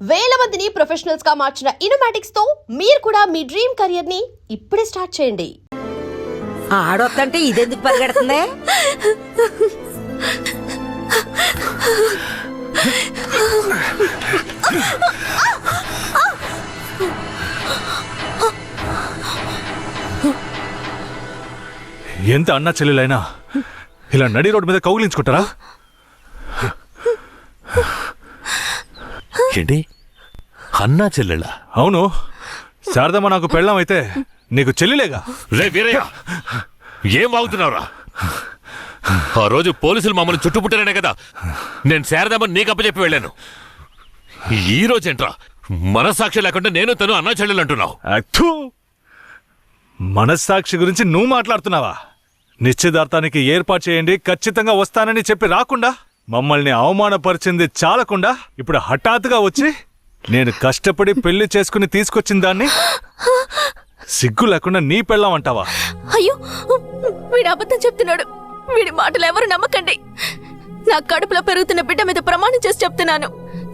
వేల మందిని ప్రొఫెషనల్స్ గా మార్చిన ఇనోమాటిక్స్ తో మీరు కూడా మీ డ్రీమ్ కెరియర్ ని ఇప్పుడే స్టార్ట్ చేయండి. ఆడొద్దంటే ఇదెందుకు పరిగెడుతుంది? ఎంత అన్నా చెల్లెలైనా ఇలా నడి రోడ్డు మీద కౌగిలించుకుంటారా? ఏంటి అన్నా చెల్లెళ్ళ? అవును, శారదమ్మ నాకు పెళ్ళాం అయితే నీకు చెల్లిలేగా. రే వీరయ్య, ఏం వాగుతున్నావురా? ఆ రోజు పోలీసులు మమ్మల్ని చుట్టుముట్టారనే కదా నేను శారదమ్మని నీకు అప్పచెప్పి వెళ్ళాను. ఈ రోజేంట్రా మనస్సాక్షి లేకుండా నేను తను అన్నా చెల్లెలు అంటున్నావు? మనస్సాక్షి గురించి నువ్వు మాట్లాడుతున్నావా? నిశ్చితార్థానికి ఏర్పాటు చేయండి, ఖచ్చితంగా వస్తానని చెప్పి రాకుండా మమ్మల్ని అవమానపరిచింది చాలకుండా ఇప్పుడు హఠాత్తుగా వచ్చి నేను కష్టపడి పెళ్లి చేసుకుని తీసుకొచ్చిన దాన్ని సిగ్గు లేకుండా నీ పెళ్ళాం అంటావా? అయ్యో, వీడు అబద్ధం చెప్తున్నాడు. వీడి మాటలు ఎవరు నమ్మకండి. నా కడుపులో పెరుగుతున్న బిడ్డ మీద ప్రమాణం చేసి చెప్తున్నాను.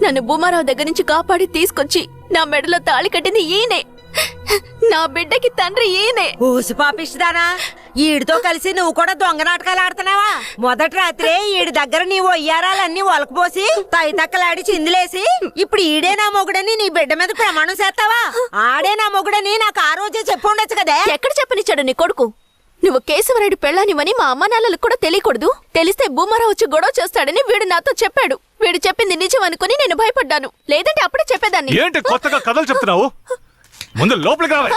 నన్ను భూమారావు దగ్గర నుంచి కాపాడి తీసుకొచ్చి నా మెడలో తాళి కట్టింది ఈయనే. నా బిడ్డకి తండ్రి ఈయనే. ఊసి పాపిస్తానా? ఈడితో కలిసి నువ్వు కూడా దొంగ నాటకాలు ఆడుతున్నావా? మొదటి రాత్రే ఈడి దగ్గర నీ ఒయ్యారాలన్నీ ఒలకపోసి తైతక్కలాడి చిందులేసి ఇప్పుడు ఈడే నా మొగుడని నీ బిడ్డ మీద ప్రమాణం చేస్తావా? ఆడే నా మొగుడని నాకు ఆ రోజే చెప్పు ఉండొచ్చు కదే. ఎక్కడ చెప్పనిచ్చాడు నీ కొడుకు? నువ్వు కేశవరాయుడు పెళ్ళానివని మా అమ్మ నాన్నలకు కూడా తెలియకూడదు. తెలిస్తే భూమారావు వచ్చి గొడవ చేస్తాడని వీడు నాతో చెప్పాడు. వీడు చెప్పింది నిజం అనుకుని నేను భయపడ్డాను. లేదంటే అప్పుడే చెప్పేదాన్ని. ఏంటి కొత్తగా కథలు చెప్తున్నావు? ముందు లోపలికి రావే.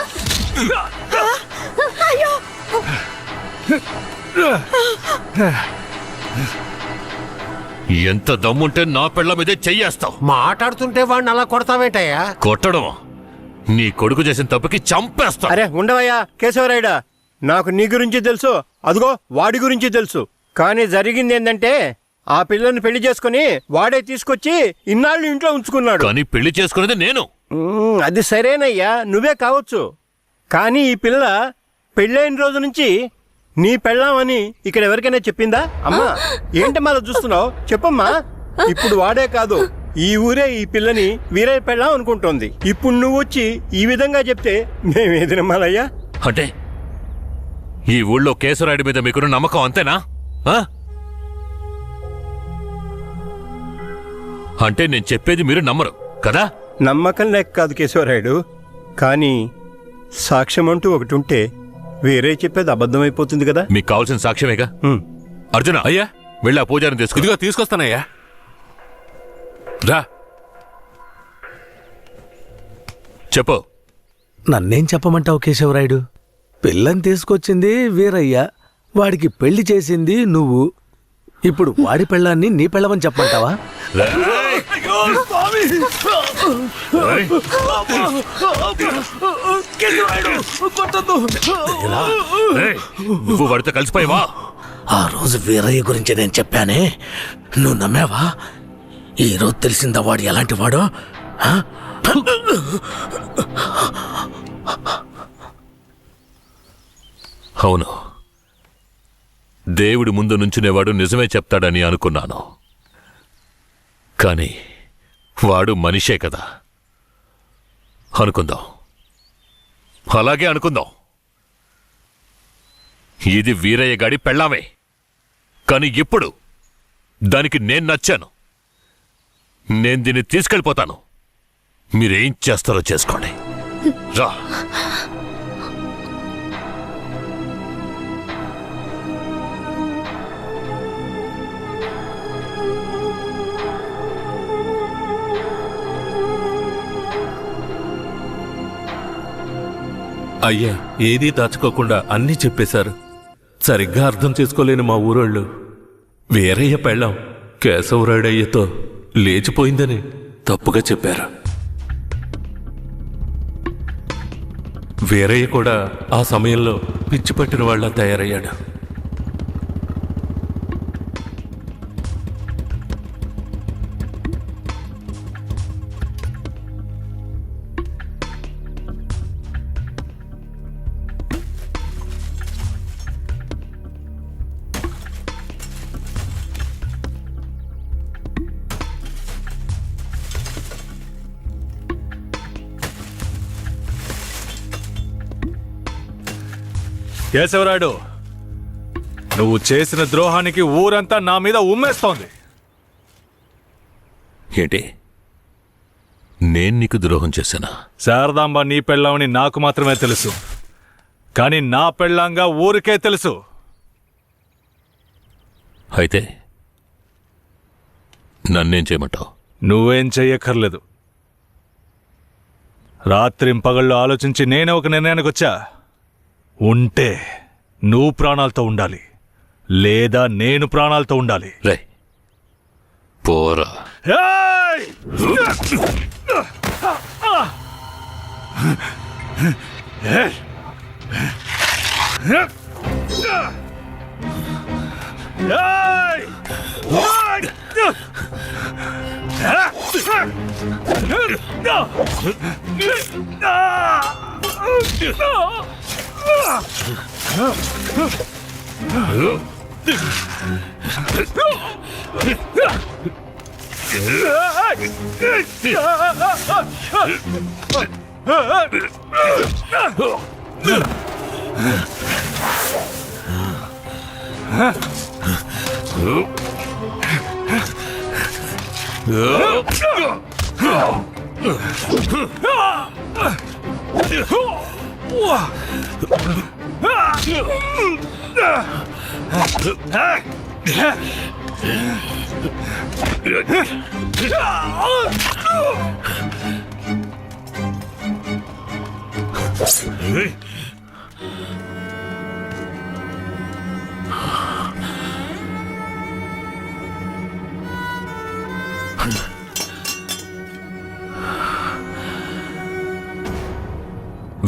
ఎంత దమ్ముంటే నా పెళ్ళ మీదే చెయ్యేస్తావు? మాట్లాడుతుంటే వాడిని అలా కొడతావేటయ్యా? కొట్టడం నీ కొడుకు చేసిన తప్పుకి చంపేస్తా. అరే ఉండవయ్యా కేశవరాయుడా, నాకు నీ గురించి తెలుసు, అదిగో వాడి గురించి తెలుసు. కానీ జరిగింది ఏంటంటే ఆ పిల్లని పెళ్లి చేసుకుని వాడే తీసుకొచ్చి ఇన్నాళ్ళు ఇంట్లో ఉంచుకున్నాడు. కానీ పెళ్లి చేసుకునేది నేను. అది సరేనయ్యా, నువ్వే కావచ్చు. కానీ ఈ పిల్ల పెళ్ళైన రోజు నుంచి నీ పెళ్ళామని ఇక్కడ ఎవరికైనా చెప్పిందా? అమ్మా ఏంటి మళ్ళీ చూస్తున్నావు? చెప్పమ్మా. ఇప్పుడు వాడే కాదు, ఈ ఊరే ఈ పిల్లని వీరయ్య పెళ్ళాం అనుకుంటోంది. ఇప్పుడు నువ్వు వచ్చి ఈ విధంగా చెప్తే మేమేది నమ్మాలయ్యా? అంటే ఈ ఊళ్ళో కేశవరాయుడి మీద మీకున్న నమ్మకం అంతేనా? అంటే నేను చెప్పేది మీరు నమ్మరు కదా? నమ్మకం లేక కాదు కేశవరాయుడు, కానీ సాక్ష్యం అంటూ ఒకటి ఉంటే వేరే చెప్పేది అబద్ధమైపోతుంది కదా. మీకు కావాల్సిన సాక్ష్యమేగా. అర్జున, అయ్యా, వెళ్ళి ఆ పూజారిని తీసుకు. ఇదిగో తీసుకొస్తానయ్యా. రా. చెప్పు. నన్నేం చెప్పమంటావు కేశవరాయుడు? పిల్లని తీసుకొచ్చింది వీరయ్య, వాడికి పెళ్లి చేసింది నువ్వు. ఇప్పుడు వాడి పెళ్ళాన్ని నీ పెళ్ళమని చెప్పమంటావా? నువ్వు వాడితో కలిసిపోయావా? ఆ రోజు వీరయ్య గురించి నేను చెప్పానే, నువ్వు నమ్మావా? ఈరోజు తెలిసిందా వాడు ఎలాంటి వాడో? అవును, దేవుడి ముందు నుంచునేవాడు నిజమే చెప్తాడని అనుకున్నాను. కానీ వాడు మనిషే కదా. అనుకుందాం, అలాగే అనుకుందాం. ఇది వీరయ్య గాడి పెళ్ళామే. కానీ ఇప్పుడు దానికి నేను నచ్చాను. నేను దీన్ని తీసుకెళ్ళిపోతాను. మీరేం చేస్తారో చేసుకోండి. రా. అయ్యా, ఏదీ దాచుకోకుండా అన్నీ చెప్పేశారు. సరిగ్గా అర్థం చేసుకోలేని మా ఊరోళ్ళు వీరయ్య పెళ్ళాం కేశవరాయుడయ్యతో లేచిపోయిందని తప్పుగా చెప్పారు. వీరయ్య కూడా ఆ సమయంలో పిచ్చి పట్టిన వాళ్ళ తయారయ్యాడు. కేశవరాయుడు, నువ్వు చేసిన ద్రోహానికి ఊరంతా నా మీద ఉమ్మేస్తోంది. ఏంటి, నేను నీకు ద్రోహం చేశానా? శారదాంబ నీ పెళ్ళామని నాకు మాత్రమే తెలుసు, కానీ నా పెళ్ళాంగా ఊరికే తెలుసు. అయితే నన్నేం చేయమంటావు? నువ్వేం చెయ్యక్కర్లేదు. రాత్రింపగళ్ళు ఆలోచించి నేనే ఒక నిర్ణయానికి వచ్చా. ఉంటే నువ్వు ప్రాణాలతో ఉండాలి, లేదా నేను ప్రాణాలతో ఉండాలి. రే పోరా. ఏయ్! ఏయ్!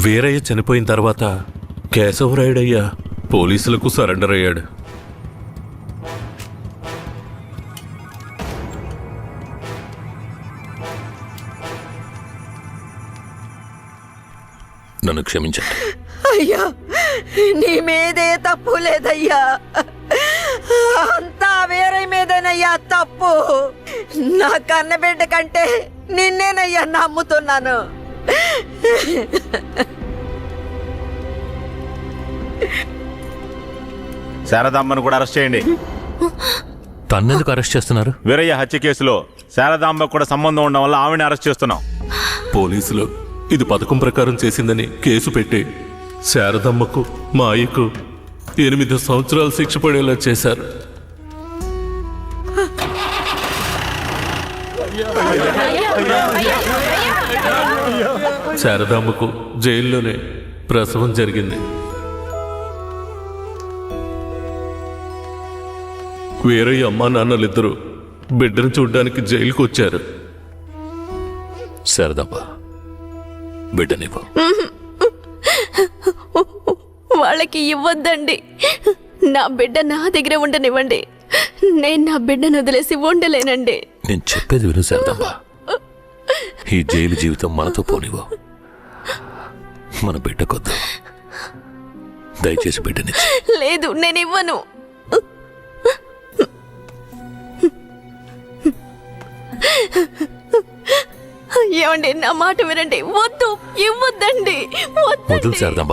వీరయ్య చనిపోయిన తర్వాత కేశవరాయుడయ్య పోలీసులకు సరెండర్ అయ్యాడు. నన్ను క్షమించండి. అయ్యా, నీ మీదే తప్పు లేదయ్యా, అంతా వేరే మీదేనయ్యా తప్పు. నా కన్నబిడ్డ కంటే నిన్నేనయ్యా నమ్ముతున్నాను. శారదాంబను కూడా అరెస్ట్ చేయండి. తన్నెందుకు అరెస్ట్ చేస్తున్నారు? వీరయ్య హత్య కేసులో శారదాంబకు కూడా సంబంధం ఉండడం వల్ల ఆవిడని అరెస్ట్ చేస్తున్నాం. పోలీసులు ఇది పథకం ప్రకారం చేసిందని కేసు పెట్టి శారదమ్మకు మాయకు 8 సంవత్సరాలు శిక్ష పడేలా చేశారు. శారదామ్మకు జైల్లోనే ప్రసవం జరిగింది. వీరయ్య అమ్మా నాన్నలిద్దరూ బిడ్డను చూడ్డానికి జైలుకు వచ్చారు. శారదాంబ, బిడ్డనివ్వు. వాళ్ళకి ఇవ్వద్దండి. నా బిడ్డ నా దగ్గర ఉండనివ్వండి. నేను నా బిడ్డను వదిలేసి ఉండలేనండి. నేను చెప్పేది విను శారదాంబ, ఈ జైలు జీవితం మనతో పోనివ్వు. మన బిడ్డకొద్దు, దయచేసి బిడ్డనిచ్చి. లేదు, నేను ఇవ్వను. ఏమండి, నా మాట వినండి. వద్దు, ఇవ్వద్దండి. వదులు శారదాంబ,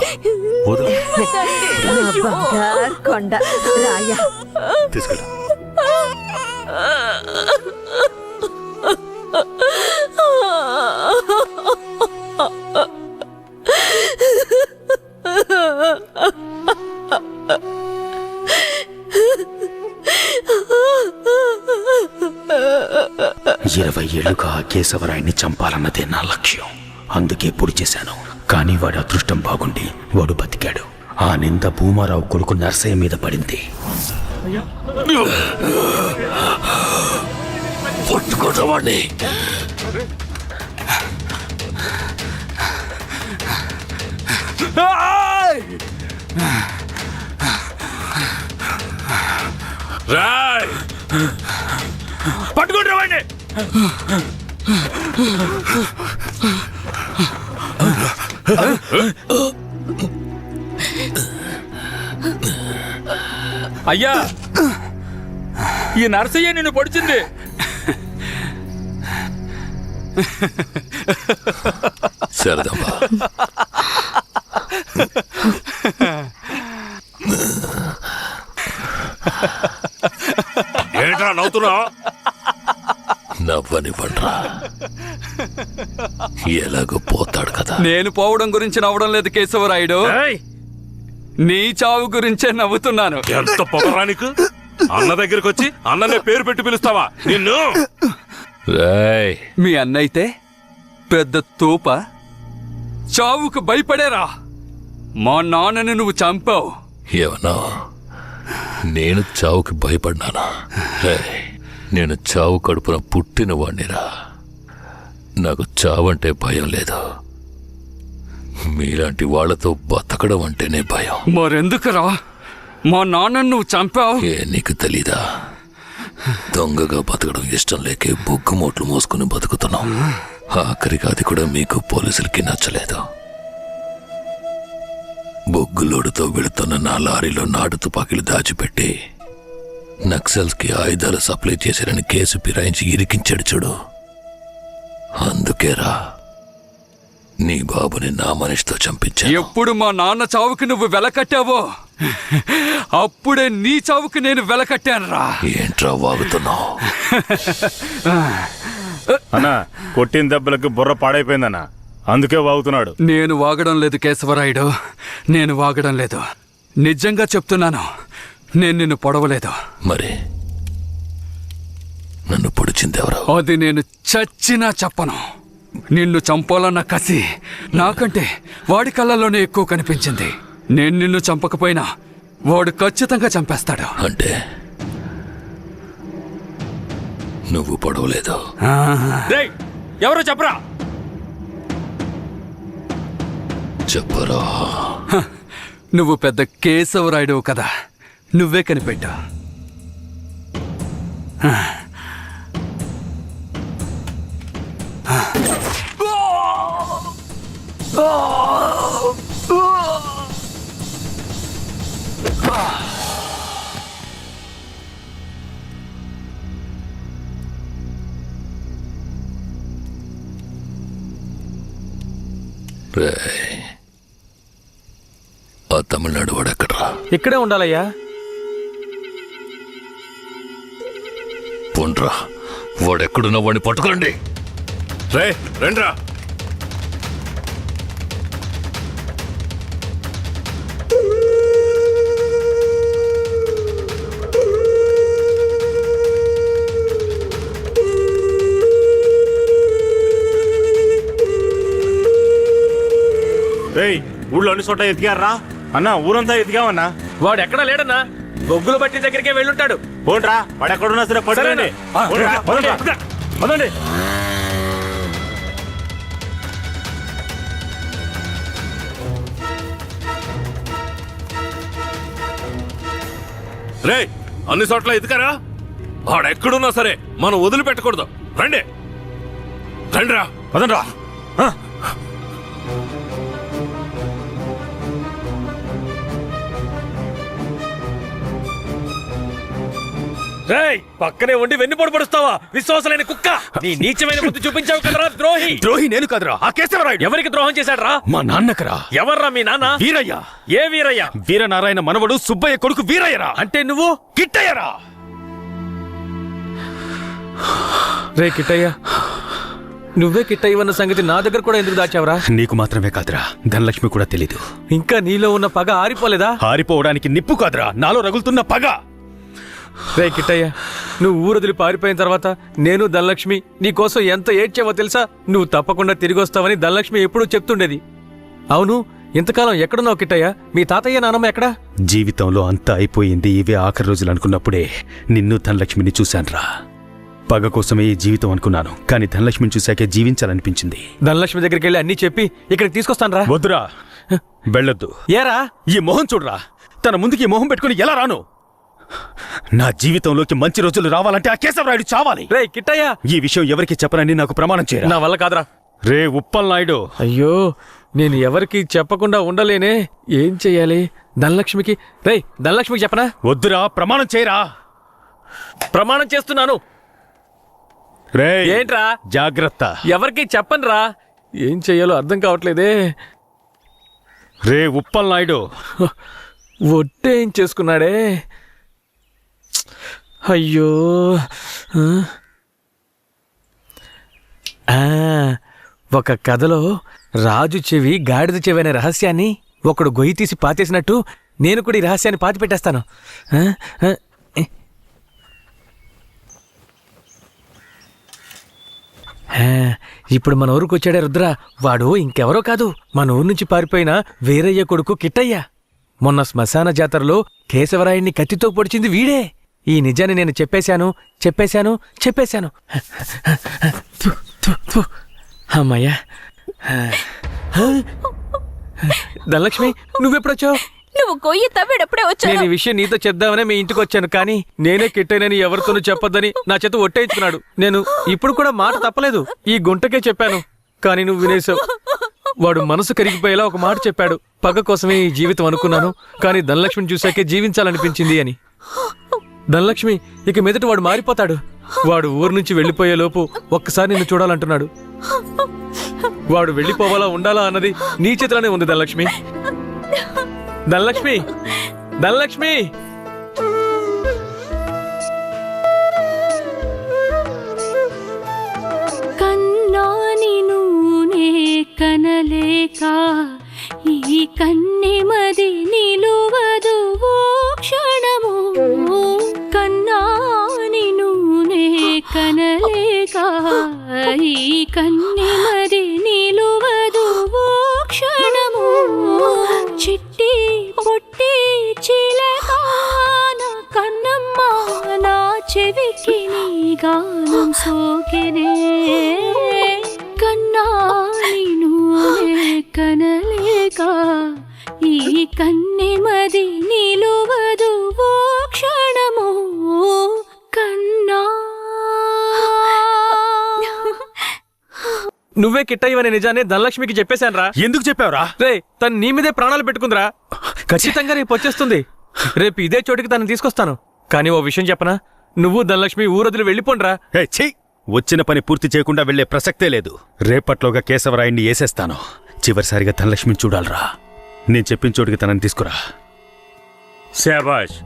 వదులు. బంగారు కొండ రాయ, తీసుకెళ్ళు. ఇరవై ఏళ్లుగా కేశవరాయుడిని చంపాలన్నదే నా లక్ష్యం. అందుకే పొడి చేశాను. కానీ వాడి అదృష్టం బాగుండి వాడు బతికాడు. ఆ నింద భూమారావు కొడుకు నర్సయ్య మీద పడింది. పట్టుకోవాడిని. రాయ్, పట్టుకుంటారు వాడిని. అయ్యా, ఈ నర్సయ్య నిన్ను పొడిచింది. శారదాంబ, ఏంట్రా నవ్వుతున్నావు? నవ్వనివ్వండ్రా, ఎలాగో పోతాడు కదా. నేను పోవడం గురించి నవ్వడం లేదు కేశవరాయుడు, నీ చావు గురించే నవ్వుతున్నాను. ఎంత పొగరానికి అన్న దగ్గరికి వచ్చి అన్ననే పేరు పెట్టి పిలుస్తావా నిన్ను? రేయ్, మీ అన్నయితే పెద్ద తోప, చావుకు భయపడేరా. మా నాన్నని నువ్వు చంపావు. ఏమన్నా నేను చావుకి భయపడ్డానా? రేయ్, నేను చావు కడుపున పుట్టిన వాణ్ణిరా. నాకు చావంటే భయం లేదు. మీలాంటి వాళ్ళతో బతకడం అంటేనే భయం. మరెందుకురా మా నాన్నని నువ్వు చంపావు? ఏ నీకు తెలీదా? దొంగగా బతకడం ఇష్టం లేకే బొగ్గు మూట్లు మోసుకుని బతుకుతున్నాం. ఆఖరికి అది కూడా మీకు పోలీసులకి నచ్చలేదు. బొగ్గులోడుతో వెళుతున్న నా లారీలో నాటు తుపాకీలు దాచిపెట్టి నక్సల్స్కి ఆయుధాలు సప్లై చేశారని కేసు ఫిరాయించి ఇరికించాడు చూడు. అందుకేరా నీ బాబుని నా మనిషితో చంపించాను. ఎప్పుడు మా నాన్న చావుకి నువ్వు వెలకట్టావో అప్పుడే నీ చావుకి నేను వెలకట్టానురా. ఏంట్రా వాగుతున్నావు? అన్నా కొట్టిన దెబ్బలకు బుర్ర పాడైపోయిందన్నా, అందుకే వాగుతున్నాడు. నేను వాగడం లేదు కేశవరాయుడు, నేను వాగడం లేదు. నిజంగా చెప్తున్నాను, నేను నిన్ను పొడవలేదు. మరి నన్ను పొడిచిందెవరా? అది నేను చచ్చినా చెప్పను. నిన్ను చంపాలన్న కసి నాకంటే వాడి కళ్ళల్లోనే ఎక్కువ కనిపించింది. నేను నిన్ను చంపకపోయినా వాడు ఖచ్చితంగా చంపేస్తాడు. అంటే నువ్వు పొడవలేదు? ఎవరో చెప్పరా? చెప్పరా? నువ్వు పెద్ద కేశవరాయుడు కదా, నువ్వే కనిపెట్టా. ఆ తమిళనాడు వాడు ఎక్కడ్రా? ఇక్కడే ఉండాలయ్యా. పోండ్రా, వాడెక్కడున్నా వాడిని పట్టుకోండి. రే రండ్రా. రేయ్, ఊళ్ళో అన్ని చోట్ల ఎతికారా అన్నా? ఊరంతా ఎతికామన్నా. వాడు ఎక్కడా లేడన్నా, బొగ్గుల బట్టి దగ్గరికే వెళ్ళుంటాడు. పోండ్రా, వాడు ఎక్కడున్నా సరే పట్టుకోండి. పోండ్రా, పోండ్రా, పదండి. రే అన్ని చోట్ల ఎదుకారా? వాడెక్కడున్నా సరే మనం వదిలిపెట్టకూడదు. రండి రండిరా, పదండ్రా. పక్కనే ఉండి వెన్ను పొడుపడుస్తావా విశ్వాసలేని కుక్క? నీ నీచమైన బుద్ధి చూపించావు కదరా ద్రోహి. ద్రోహి నేను కాదురా, ఆ కేశవరాయుడు. ఎవరికి ద్రోహం చేశాడ్రా? మా నాన్నకరా. ఎవర్రా మీ నాన్న? వీరయ్య. ఏ వీరయ్య? వీరనారాయణ మనవడు సుబ్బయ్య కొడుకు వీరయ్యరా. అంటే నువ్వు కిట్టయ్యరా. రే కిట్టయ్య, నువ్వే కిట్టయ్యవన్న సంగతి నా దగ్గర కూడా ఎందుకు దాచావరా? నీకు మాత్రమే కాదురా, ధనలక్ష్మి కూడా తెలీదు. ఇంకా నీలో ఉన్న పగ ఆరిపోలేదా? ఆరిపోవడానికి నిప్పు కాదురా, నాలో రగులుతున్న పగ. రే కిట్టయ్య, నువ్వు ఊరొదిలి పారిపోయిన తర్వాత నేను ధనలక్ష్మి నీకోసం ఎంత ఏడ్చావో తెలుసా? నువ్వు తప్పకుండా తిరిగి వస్తావని ధనలక్ష్మి ఎప్పుడూ చెప్తుండేది. అవును, ఇంతకాలం ఎక్కడున్నావు కిట్టయ్య? మీ తాతయ్య నానమ్మ ఎక్కడా? జీవితంలో అంతా అయిపోయింది, ఇవే ఆఖరి రోజులు అనుకున్నప్పుడే నిన్ను ధనలక్ష్మిని చూశాన్రా. పగ కోసమే ఈ జీవితం అనుకున్నాను, కానీ ధనలక్ష్మిని చూశాకే జీవించాలనిపించింది. ధనలక్ష్మి దగ్గరికి వెళ్ళి అన్నీ చెప్పి ఇక్కడికి తీసుకొస్తాను రా. వద్దురా, వెళ్ళొద్దు. ఏరా? ఈ మొహం చూడరా, తన ముందుకి ఈ మొహం పెట్టుకుని ఎలా రాను? నా జీవితంలోకి మంచి రోజులు రావాలంటే ఆ కేశవరాయుడు చావాలి. రే కిట్టయ్య, ఈ విషయం ఎవరికి చెప్పనని నాకు ప్రమాణం చేయరా. నా వల్ల కాదురా. రే ఉప్పల్ నాయుడు. అయ్యో, నేను ఎవరికి చెప్పకుండా ఉండలేనే. ఏం చెయ్యాలి? ధనలక్ష్మికి ధనలక్ష్మికి చెప్పనా? వద్దురా, ప్రమాణం చేయరా. ప్రమాణం చేస్తున్నాను. రే ఏంట్రా? జాగ్రత్త. ఎవరికి చెప్పనురా. ఏం చెయ్యాలో అర్థం కావట్లేదే. రే ఉప్పల్ నాయుడు. ఒట్టేం చేసుకున్నాడే. అయ్యో ఆ, ఒక కథలో రాజు చెవి గాడిద చెవి అనే రహస్యాన్ని ఒకడు గొయ్యి తీసి పాతేసినట్టు నేను కూడా ఈ రహస్యాన్ని పాతి పెట్టేస్తాను. ఇప్పుడు మన ఊరికి వచ్చాడే రుద్ర, వాడు ఇంకెవరో కాదు, మన ఊరు నుంచి పారిపోయిన వీరయ్య కొడుకు కిట్టయ్య. మొన్న శ్మశాన జాతరలో కేశవరాయుణ్ణి కత్తితో పొడిచింది వీడే. ఈ నిజాన్ని నేను చెప్పేశాను. థు, థు, థు. అమ్మయ్యా. ధనలక్ష్మి, నువ్వెప్పుడొచ్చావు? నువ్వు గొయ్యి తవ్వేటప్పుడే నేను వచ్చాను. ఈ విషయం నీతో చెప్దామనే మీ ఇంటికి వచ్చాను, కానీ నేనే కిట్టైనని ఎవరితోనూ చెప్పొద్దని నా చేత ఒట్టేయించుకున్నాడు. నేను ఇప్పుడు కూడా మాట తప్పలేదు, ఈ గుంటకే చెప్పాను, కానీ నువ్వు వినేశావు. వాడు మనసు కరిగిపోయేలా ఒక మాట చెప్పాడు. పగ కోసమే ఈ జీవితం అనుకున్నాను, కానీ ధనలక్ష్మిని చూశాకే జీవించాలనిపించింది అని. ధనలక్ష్మి, ఇక మీదట వాడు మారిపోతాడు. వాడు ఊరు నుంచి వెళ్ళిపోయే లోపు ఒక్కసారి నిన్ను చూడాలంటున్నాడు. వాడు వెళ్ళిపోవాలా ఉండాలా అన్నది నీ చేతిలోనే ఉంది ధనలక్ష్మి. ధనలక్ష్మి, ధనలక్ష్మి. కన్నాని నూనె కనలేక ఈ కన్నెమది నిలువదు ఓ క్షణము. కన్నాని నూనె కనలేక ఈ కన్నెమది నిలువదు ఓ క్షణము. చిట్టి పొట్టి చిలక నా కన్నమ్మ నా చెవికి నీ గానం సోకెనే. కన్నాని నూనె కనలేక ఈ కన్నెమది నిలువదు ఓ క్షణము. కన్నా నువ్వే కిట్టయ్యవనే నిజాన్ని ధనలక్ష్మికి చెప్పేశానురా. ఎందుకు చెప్పావురా? రే, తను నీ మీదే ప్రాణాలు పెట్టుకుందిరా. ఖచ్చితంగా రేపు వచ్చేస్తుంది. రేపు ఇదే చోటికి తనని తీసుకొస్తాను. కానీ ఓ విషయం చెప్పనా, నువ్వు ధనలక్ష్మి ఊరొదిలి వెళ్ళిపోండ్రా. వచ్చిన పని పూర్తి చేయకుండా వెళ్లే ప్రసక్తే లేదు. రేపట్లోగా కేశవరాయుణ్ణి వేసేస్తాను. చివరిసారిగా ధనలక్ష్మిని చూడాలరా. నేను చెప్పిన చోటికి తనని తీసుకురా. శాబాష్,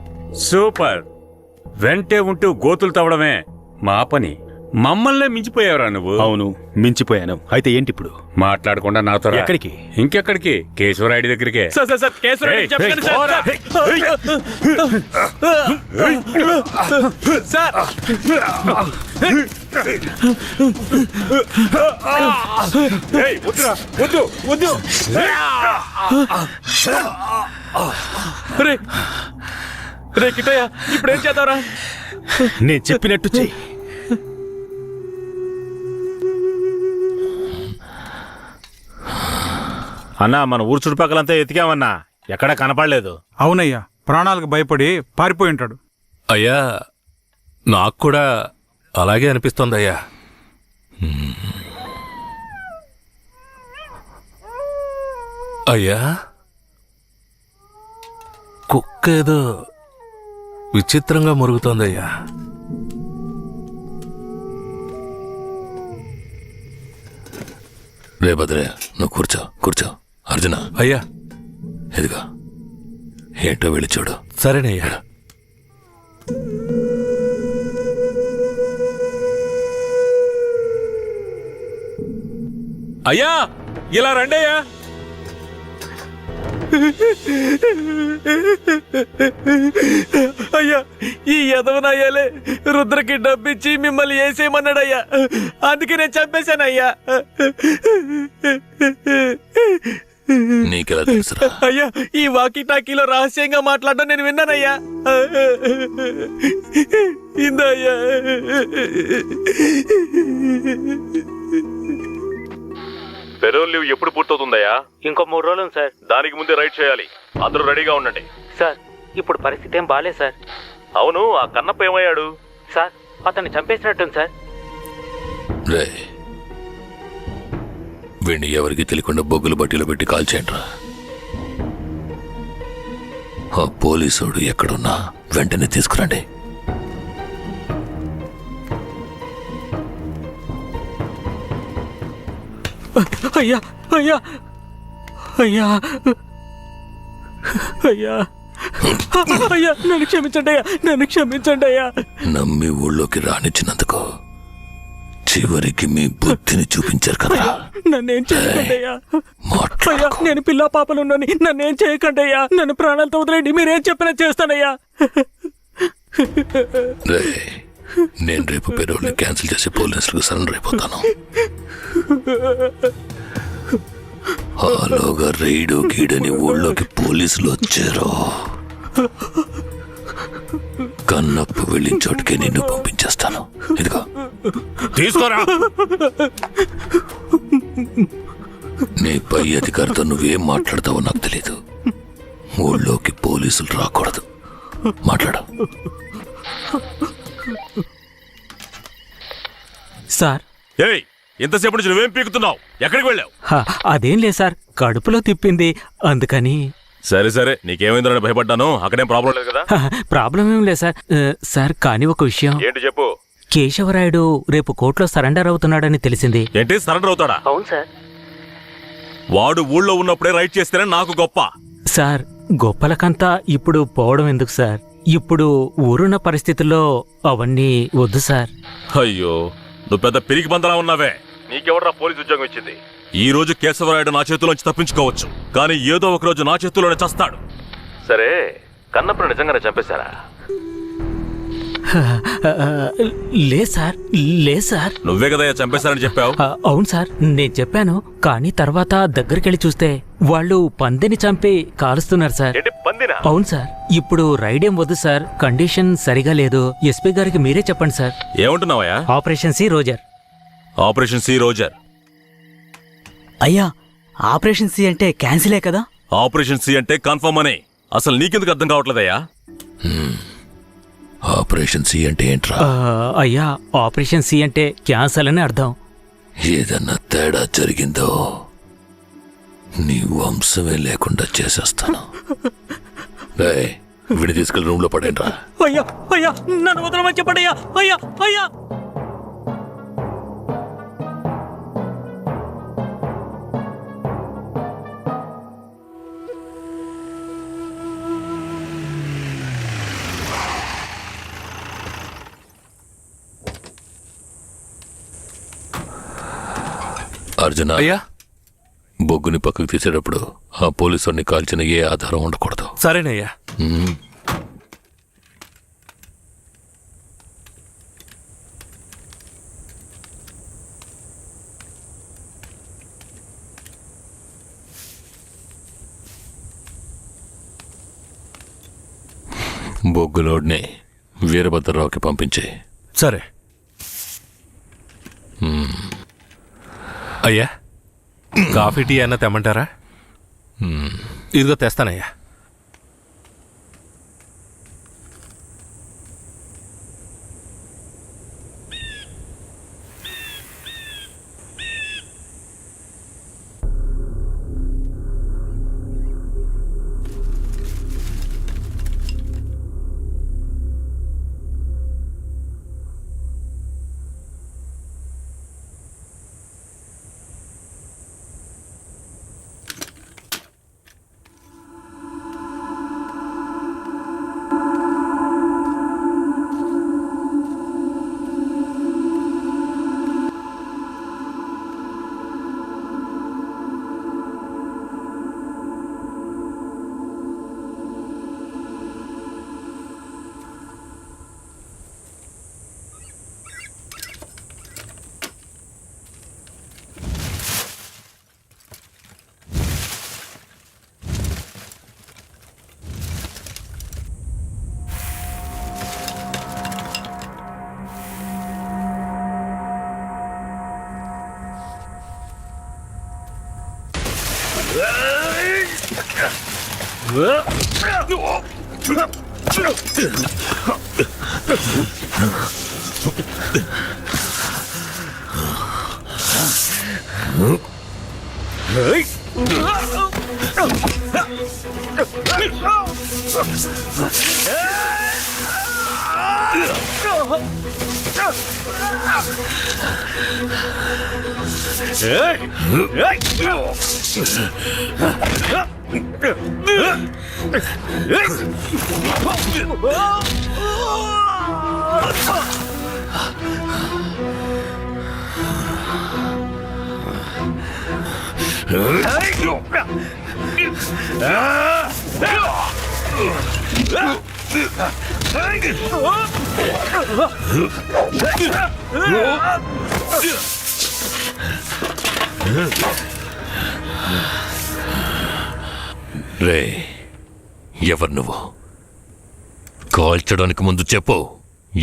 సూపర్. వెంటే ఉంటూ గోతులు తవ్వడమే మా పని. మమ్మల్నే మించిపోయావురా నువ్వు. అవును, మించిపోయాను. అయితే ఏంటి ఇప్పుడు? మాట్లాడకుండా నాతో రా. ఎక్కడికి? ఇంకెక్కడికి? కేశవరాయుడి దగ్గరికే. సార్, కేశవరాయుడికి చెప్పకండి సార్. వద్దు. రే కిట్టయ్య, ఇప్పుడు ఏం చేద్దాంరా? నేను చెప్పినట్టు చెయ్యి. అన్నా, మన ఊరు చుట్టుపక్కలంతా ఎతికామన్నా, ఎక్కడా కనపడలేదు. అవునయ్యా, ప్రాణాలకు భయపడి పారిపోయి ఉంటాడు. అయ్యా, నాకు కూడా అలాగే అనిపిస్తోంది అయ్యా. అయ్యా, కుక్క ఏదో విచిత్రంగా మురుగుతోందయ్యా. రే భద్రే, నువ్వు కూర్చో. అర్జున, అయ్యా, ఎదుగా ఏంటో వెళ్ళి చూడు. సరేనయ్యా. అయ్యా, ఇలా రండి అయ్యా. అయ్యా, ఈ యదవనయ్యాలే రుద్రకి డబ్బిచ్చి మిమ్మల్ని వేసేయమన్నాడయ్యా. అందుకే నేను చంపేశానయ్యా. నీకెలా తెలుసురా? అయ్యా, ఈ వాకీ టాకీలో రహస్యంగా మాట్లాడడం నేను విన్నానయ్యా. ఇందయ్యా. పెరోల్ లీవ్ ఎప్పుడు పూర్తవుతుందయ్యా? ఇంకో 3 రోజులు సార్. దానికి ముందే రైడ్ చేయాలి. అందరూ రెడీగా ఉండండి. సార్, ఇప్పుడు పరిస్థితి ఏం బాలేదు సార్. అవును, ఆ కన్నప్ప ఏమయ్యాడు? సార్, అతన్ని చంపేసినట్టుంది సార్. రే, వీణ్ణి ఎవరికి తెలియకుండా బొగ్గులు బట్టీలో పెట్టి కాల్చేయండిరా. ఆ పోలీసుడు ఎక్కడున్నా వెంటనే తీసుకురండి. అయ్యా, అయ్యా, అయ్యా, అయ్యా, అయ్యా నన్ను క్షమించండి అయ్యా, నన్ను క్షమించండి అయ్యా. నమ్మి ఊళ్ళోకి రానిచ్చినందుకు చివరికి మీ బుద్ధిని చూపించారు కదా. నన్నేం చేయకండి అయ్యా. అయ్యా నేను పిల్ల పాపలున్నాని నన్నేం చేయకండి అయ్యా. నన్ను ప్రాణాలతో వదిలేండి, మీరేం చెప్పినా చేస్తానయ్యా. నేను రేపు పేరోల్ని క్యాన్సిల్ చేసి పోలీసులకు సరెండర్ అయిపోతాను. ఆలోగా రైడు గీడని ఊళ్ళోకి పోలీసులు వచ్చారు. కన్నప్పు వెళ్ళిన చోటుకే నిన్ను పంపించేస్తాను. ఇదిగో తీసుకోరా. నీ పై అధికారితో నువ్వేం మాట్లాడతావో నాకు తెలీదు. ఊళ్ళోకి పోలీసులు రాకూడదు. మాట్లాడు. సార్ ఏయ్, ఎంతసేపు నుంచి నువ్వేం పీకుతున్నావు? ఎక్కడికి వెళ్ళావు? అదేం లేదు సార్, కడుపులో తిప్పింది అందుకని. సరే సరే, నీకేమైందో భయపడ్డాను. అక్కడేం ప్రాబ్లం లేదు కదా? ప్రాబ్లం ఏం లేదు సార్. సార్ కానీ ఒక విషయం. ఏంటి చెప్పు. కేశవరాయుడు రేపు కోర్టులో సరెండర్ అవుతున్నాడని తెలిసింది. ఏంటి సరెండర్ అవుతాడా? అవును సార్. వాడు ఊళ్ళో ఉన్నప్పుడే రైట్ చేస్తేనే నాకు గొప్ప. సార్ గొప్పలకంతా ఇప్పుడు పోవడం ఎందుకు సార్? ఇప్పుడు ఊరున్న పరిస్థితుల్లో అవన్నీ వద్దు సార్. అయ్యో, నువ్వు పెద్ద పిరికి బందలా ఉన్నావే. నీకెవడరా పోలీసు ఉద్యోగం ఇచ్చింది? ఈ రోజు కేశవరాయుడు నా చేతిలోంచి తప్పించుకోవచ్చు, కానీ ఏదో ఒక రోజు నా చేతిలోనే చస్తాడు. సరే, కన్నప్పుడు నిజంగానే చంపేశారా? లే సార్, లే సార్. నువ్వే కదా చంపేశారని చెప్పావు. అవును సార్, నేను చెప్పాను. కానీ తర్వాత దగ్గరికెళ్ళి చూస్తే వాళ్ళు పందిని చంపి కాలుస్తున్నారు సార్. అవును సార్. ఇప్పుడు రైడేం వద్దు సార్, కండిషన్ సరిగా లేదు. ఎస్పీ గారికి మీరే చెప్పండి సార్. ఏమంటున్నావయ్యా? Operation C roger. Operation C roger. అయ్యా ఆపరేషన్ సి అంటే క్యాన్సిలే కదా? ఆపరేషన్ సి అంటే కన్ఫర్మ్ అని. అసలు నీకెందుకు అర్థం కావట్లేదయ్యా? ఆపరేషన్ సి అంటే ఏంట్రా? అయ్యా ఆపరేషన్ సి అంటే క్యాన్సల్ అని అర్థం. ఏదన్నా తేడా జరిగిందో నీ వంశమే లేకుండా చేసేస్తాను. విడి తీసుకెళ్ళి రూమ్ లో పడేంట్రా. అయ్యా అయ్యా నన్ను వదలమని చెప్పండి అయ్యా. అయ్యా అయ్యా అర్జున, అయ్యా బొగ్గుని పక్కకు తీసేటప్పుడు ఆ పోలీసుని కాల్చిన ఏ ఆధారం ఉండకూడదు. సరేనయ్యా. బొగ్గులోడ్ని వీరభద్రరావుకి పంపించే. సరే అయ్యా. కాఫీ టీ అన్న తెమ్మంటారా? ఇదిగో తెస్తానయ్యా. రే, ఎవరు నువ్వు? కాల్చడానికి ముందు చెప్పు,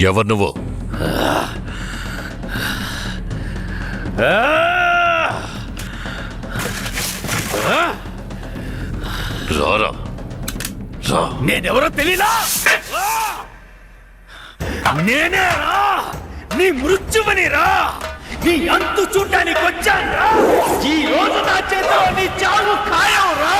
ఎవరు నువ్వు? రారా, రా. నేనెవరో తెలీదా? నేనే రా, నీ మృత్యువని రా, నీ అంతు చూడటానికి వచ్చాను రా. ఈ రోజు నా చేతిలో నీ చావు ఖాయం రా.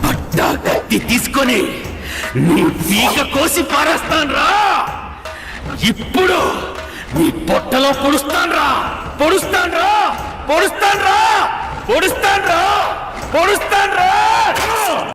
పట్టా కత్తి తీసుకొని నీ పీక కోసి పారేస్తాను రా. ఇప్పుడు నీ పొట్టలో పొడుస్తాను రా, పొడుస్తాను రా, పొడుస్తాను రా, పొడుస్తాను రా, పొడుస్తాను రా.